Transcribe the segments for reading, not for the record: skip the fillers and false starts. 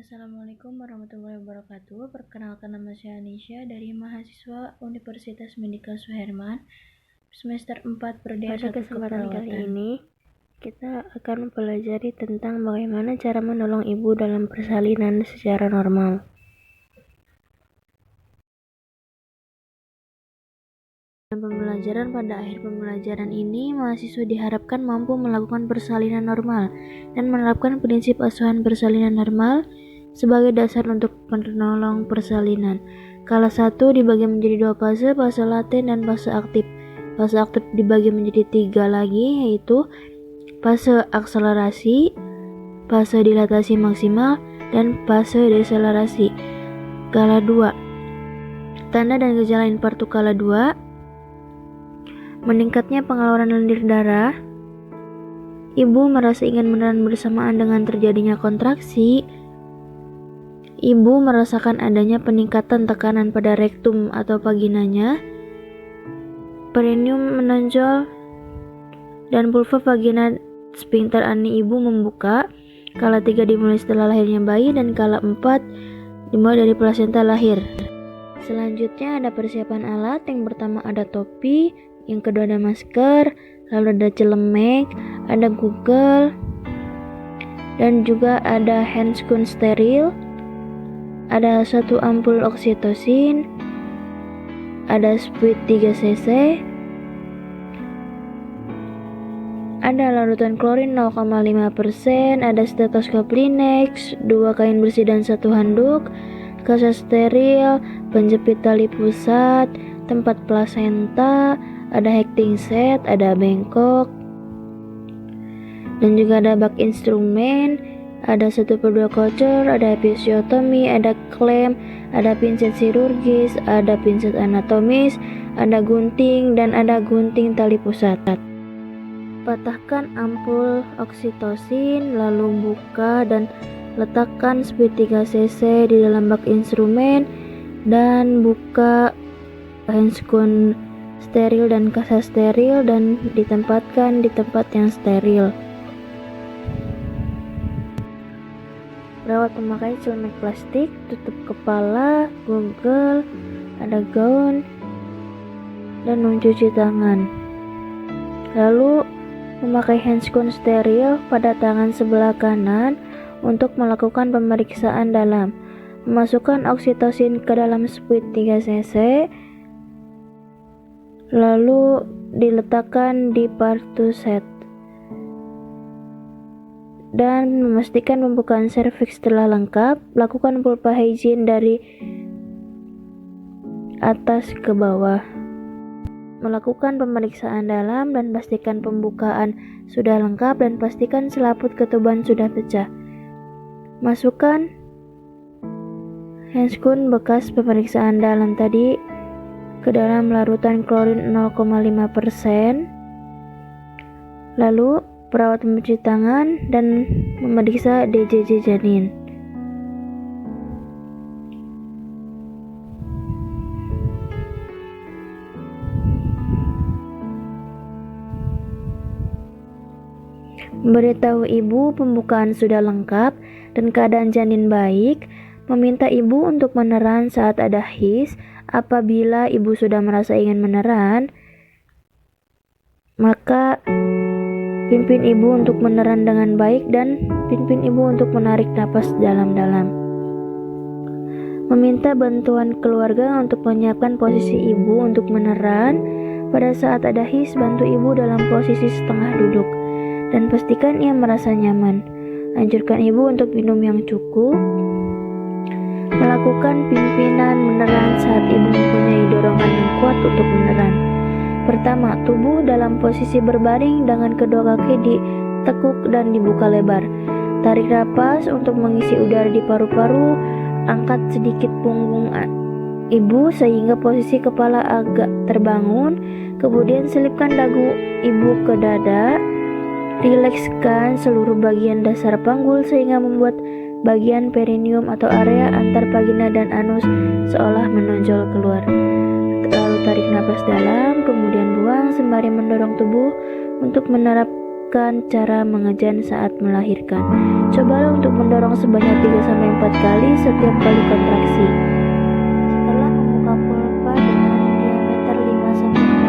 Assalamualaikum warahmatullahi wabarakatuh. Perkenalkan, nama saya Anisha dari mahasiswa Universitas Mendika Suherman semester 4 prodi Pada S1 kesempatan kali keperawatan. ini kita akan mempelajari tentang bagaimana cara menolong ibu dalam persalinan secara normal. Dalam pembelajaran, pada akhir pembelajaran ini, mahasiswa diharapkan mampu melakukan persalinan normal dan menerapkan prinsip asuhan persalinan normal sebagai dasar untuk menolong persalinan. Skala 1 dibagi menjadi 2 fase, fase laten dan fase aktif. Fase aktif dibagi menjadi 3 lagi, yaitu fase akselerasi, fase dilatasi maksimal, dan fase deselerasi. Skala 2. Tanda dan gejala infartu skala 2. Meningkatnya pengeluaran lendir darah. Ibu merasa ingin menelan bersamaan dengan terjadinya kontraksi. Ibu merasakan adanya peningkatan tekanan pada rektum atau vaginanya. Perineum menonjol dan vulva vagina sphincter ani ibu membuka. Skala 3 dimulai setelah lahirnya bayi dan skala 4 dimulai dari plasenta lahir. Selanjutnya ada persiapan alat. Yang pertama ada topi, yang kedua ada masker, lalu ada celemek, ada Google, dan juga ada handscoon steril, ada 1 ampul oksitosin, ada spuit 3 cc, ada larutan klorin 0,5%, ada stetoskop Linex, 2 kain bersih dan 1 handuk, kasa steril, penjepit tali pusat, tempat plasenta, ada hecting set, ada bengkok, dan juga ada bak instrumen, ada 1/2 kocor, ada episiotomi, ada klem, ada pinset chirurgis, ada pinset anatomis, ada gunting, dan ada gunting tali pusat. Patahkan ampul oksitosin, lalu buka dan letakkan spuit 3 cc di dalam bak instrumen, dan buka handscoon steril dan kasa steril dan ditempatkan di tempat yang steril. Perawat memakai celemek plastik, tutup kepala, Google, ada gaun, dan mencuci tangan. Lalu memakai handscoon steril pada tangan sebelah kanan untuk melakukan pemeriksaan dalam. Memasukkan oksitosin ke dalam spuit 3 cc, lalu diletakkan di partuset dan memastikan pembukaan serviks telah lengkap. Lakukan vulva hygiene dari atas ke bawah. Melakukan pemeriksaan dalam dan pastikan pembukaan sudah lengkap dan pastikan selaput ketuban sudah pecah. Masukkan handscoon bekas pemeriksaan dalam tadi ke dalam larutan klorin 0,5%. Lalu perawat mencuci tangan dan memeriksa DJJ janin. Memberitahu ibu pembukaan sudah lengkap dan keadaan janin baik. Meminta ibu untuk meneran saat ada his. Apabila ibu sudah merasa ingin meneran, maka pimpin ibu untuk meneran dengan baik dan pimpin ibu untuk menarik napas dalam-dalam. Meminta bantuan keluarga untuk menyiapkan posisi ibu untuk meneran. Pada saat ada his, bantu ibu dalam posisi setengah duduk dan pastikan ia merasa nyaman. Anjurkan ibu untuk minum yang cukup. Melakukan pimpinan meneran saat ibu mempunyai dorongan yang kuat untuk meneran. Pertama, tubuh dalam posisi berbaring dengan kedua kaki ditekuk dan dibuka lebar. Tarik napas untuk mengisi udara di paru-paru. Angkat sedikit punggung ibu sehingga posisi kepala agak terbangun. Kemudian selipkan dagu ibu ke dada. Rilekskan seluruh bagian dasar panggul sehingga membuat bagian perineum atau area antar vagina dan anus seolah menonjol keluar. Lalu tarik napas dalam, kemudian buang sembari mendorong tubuh untuk menunjukkan cara mengejan saat melahirkan. Cobalah untuk mendorong sebanyak 3-4 kali setiap kali kontraksi. Setelah membuka pulpa dengan diameter 5-6 cm,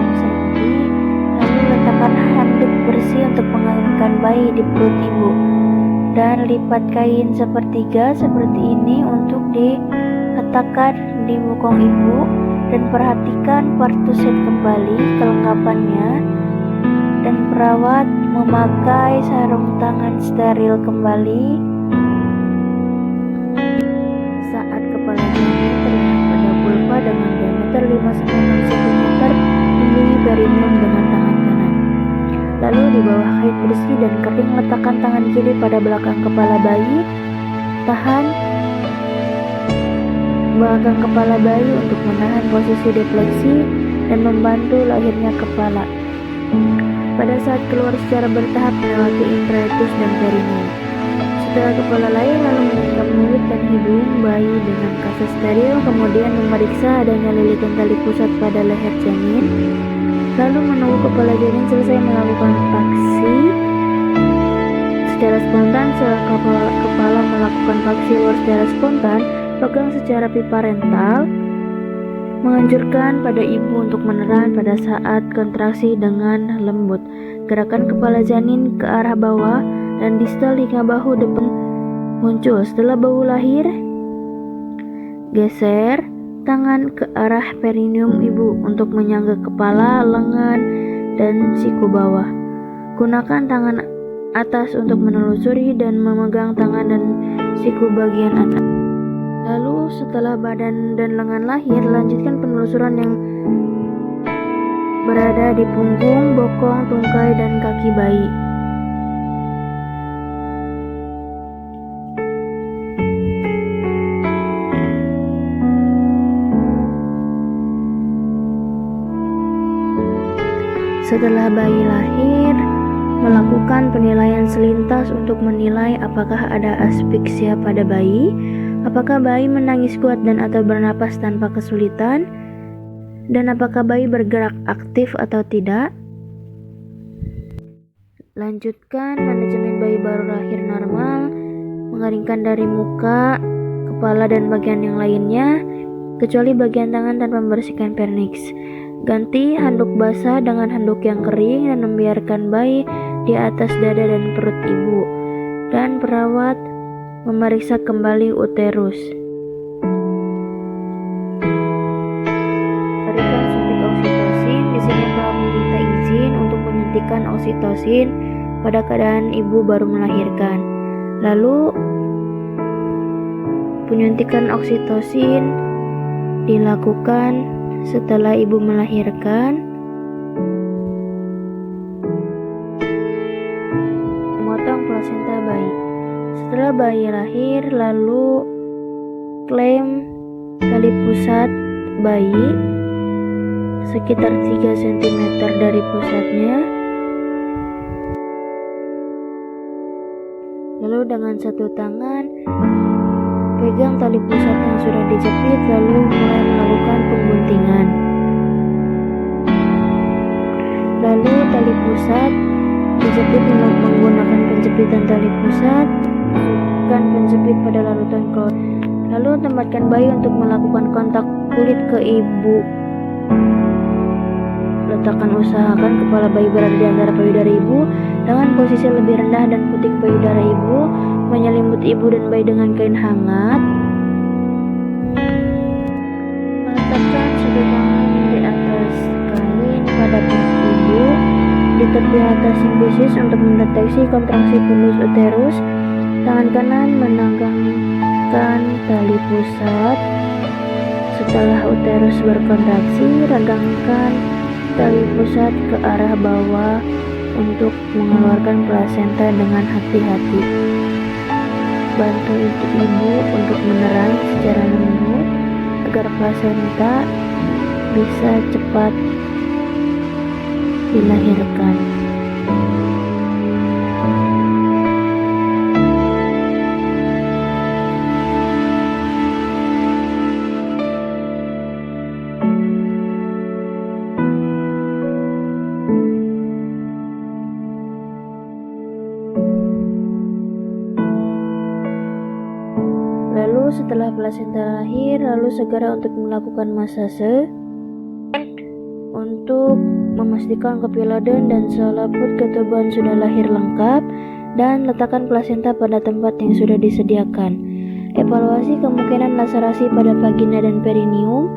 lalu letakkan handuk bersih untuk mengeringkan bayi di perut ibu. Dan lipat kain sepertiga seperti ini untuk diletakkan di bokong ibu, dan perhatikan partuset kembali kelengkapannya, dan perawat memakai sarung tangan steril kembali saat kepala janin terlihat pada pulpa dengan diameter 5-6 cm. Lindungi perineum dengan tangan kanan. Lalu di bawah kain bersih dan kering, letakkan tangan kiri pada belakang kepala bayi. Tahan belakang kepala bayi untuk menahan posisi defleksi dan membantu lahirnya kepala. Pada saat keluar secara bertahap melewati introitus dan perineum. Setelah kepala lahir, lalu menyiram mulut dan hidung bayi dengan kasus steril, kemudian memeriksa adanya lilitan tali pusat pada leher janin, lalu menunggu kepala janin selesai melakukan paksi secara spontan. Setelah kepala melakukan paksi luar secara spontan, pegang secara pipa rental. Menganjurkan pada ibu untuk meneran pada saat kontraksi dengan lembut. Gerakan kepala janin ke arah bawah dan distal hingga bahu depan muncul. Setelah bahu lahir, geser tangan ke arah perineum ibu untuk menyangga kepala, lengan, dan siku bawah. Gunakan tangan atas untuk menelusuri dan memegang tangan dan siku bagian atas. Lalu setelah badan dan lengan lahir, lanjutkan penelusuran yang berada di punggung, bokong, tungkai, dan kaki bayi. Setelah bayi lahir, melakukan penilaian selintas untuk menilai apakah ada asfiksia pada bayi, apakah bayi menangis kuat dan atau bernapas tanpa kesulitan, dan apakah bayi bergerak aktif atau tidak. Lanjutkan manajemen bayi baru lahir normal, mengeringkan dari muka, kepala, dan bagian yang lainnya, kecuali bagian tangan tanpa membersihkan vernix. Ganti handuk basah dengan handuk yang kering dan membiarkan bayi di atas dada dan perut ibu. Dan perawat memeriksa kembali uterus. Berikan suntik oksitosin. Di sini perawat meminta izin untuk menyuntikkan oksitosin pada keadaan ibu baru melahirkan. Lalu penyuntikan oksitosin dilakukan setelah ibu melahirkan. Memotong plasenta bayi. Setelah bayi lahir, lalu klaim tali pusat bayi sekitar 3 cm dari pusatnya. Lalu dengan satu tangan pegang tali pusat yang sudah dijepit, lalu mulai melakukan pengguntingan. Lalu tali pusat dijepit menggunakan penjepitan tali pusat. Masukkan penjepit pada larutan klot. Lalu tempatkan bayi untuk melakukan kontak kulit ke ibu. Usahakan kepala bayi berada di antara payudara ibu dengan posisi lebih rendah dan puting payudara ibu. Menyelimut ibu dan bayi dengan kain hangat. Meletakkan satu tangan di atas kain pada perut ibu, diikat di atas simbisis untuk mendeteksi kontraksi pundus uterus. Tangan kanan menegangkan tali pusat. Setelah uterus berkontraksi, regangkan tali pusat ke arah bawah untuk mengeluarkan plasenta dengan hati-hati. Bantu ibu untuk meneran secara lembut agar plasenta bisa cepat dilahirkan. setelah plasenta lahir, lalu segera untuk melakukan masase untuk memastikan kopiloden dan selaput ketubuhan sudah lahir lengkap, dan letakkan plasenta pada tempat yang sudah disediakan. Evaluasi kemungkinan laserasi pada vagina dan perineum.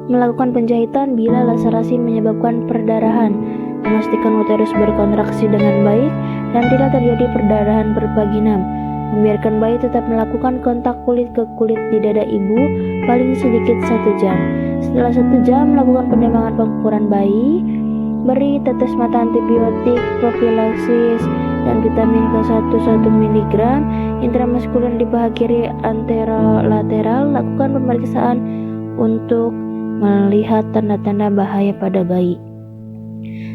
Melakukan penjahitan bila laserasi menyebabkan perdarahan. Memastikan uterus berkontraksi dengan baik dan tidak terjadi perdarahan pervaginam. Membiarkan bayi tetap melakukan kontak kulit ke kulit di dada ibu paling sedikit 1 jam. Setelah 1 jam, lakukan penyembangan pengukuran bayi. Beri tetes mata antibiotik, profilaksis, dan vitamin K1 1 mg intramuskuler di paha kiri anterolateral. Lakukan pemeriksaan untuk melihat tanda-tanda bahaya pada bayi.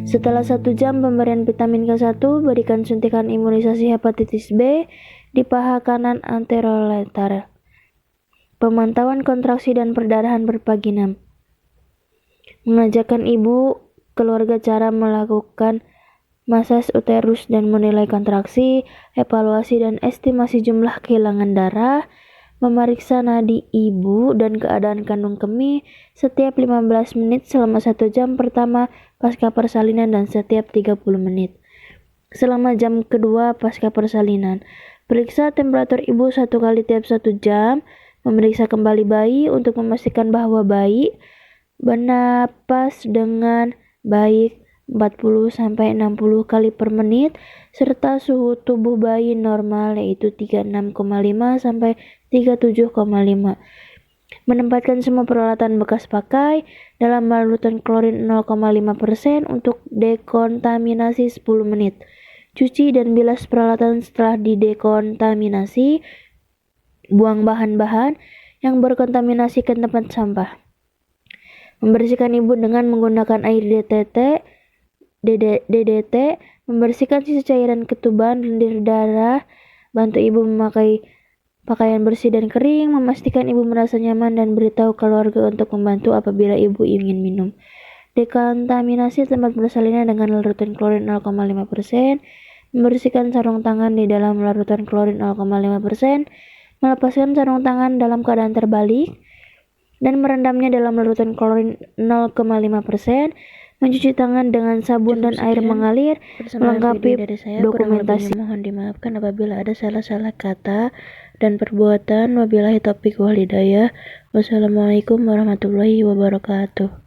Setelah 1 jam pemberian vitamin K1, berikan suntikan imunisasi hepatitis B di paha kanan anterolateral. Pemantauan kontraksi dan perdarahan pervaginam. Mengajarkan ibu keluarga cara melakukan masas uterus dan menilai kontraksi, evaluasi dan estimasi jumlah kehilangan darah, memeriksa nadi ibu dan keadaan kandung kemih setiap 15 menit selama 1 jam pertama pasca persalinan dan setiap 30 menit selama jam kedua pasca persalinan. Periksa temperatur ibu 1 kali tiap 1 jam, memeriksa kembali bayi untuk memastikan bahwa bayi bernapas dengan baik 40-60 kali per menit, serta suhu tubuh bayi normal yaitu 36,5 sampai 37,5. Menempatkan semua peralatan bekas pakai dalam larutan klorin 0,5% untuk dekontaminasi 10 menit. Cuci dan bilas peralatan setelah didekontaminasi. Buang bahan-bahan yang berkontaminasi ke tempat sampah. Membersihkan ibu dengan menggunakan air DDT, membersihkan sisa cairan ketuban, lendir darah, bantu ibu memakai pakaian bersih dan kering, memastikan ibu merasa nyaman dan beritahu keluarga untuk membantu apabila ibu ingin minum. Dekontaminasi tempat persalinan dengan larutan klorin 0,5%, membersihkan sarung tangan di dalam larutan klorin 0,5%, melepaskan sarung tangan dalam keadaan terbalik, dan merendamnya dalam larutan klorin 0,5%, mencuci tangan dengan sabun dan air mengalir, melengkapi dokumentasi. Mohon dimaafkan apabila ada salah-salah kata dan perbuatan. Wabillahi taufiq wal hidayah. Wassalamualaikum warahmatullahi wabarakatuh.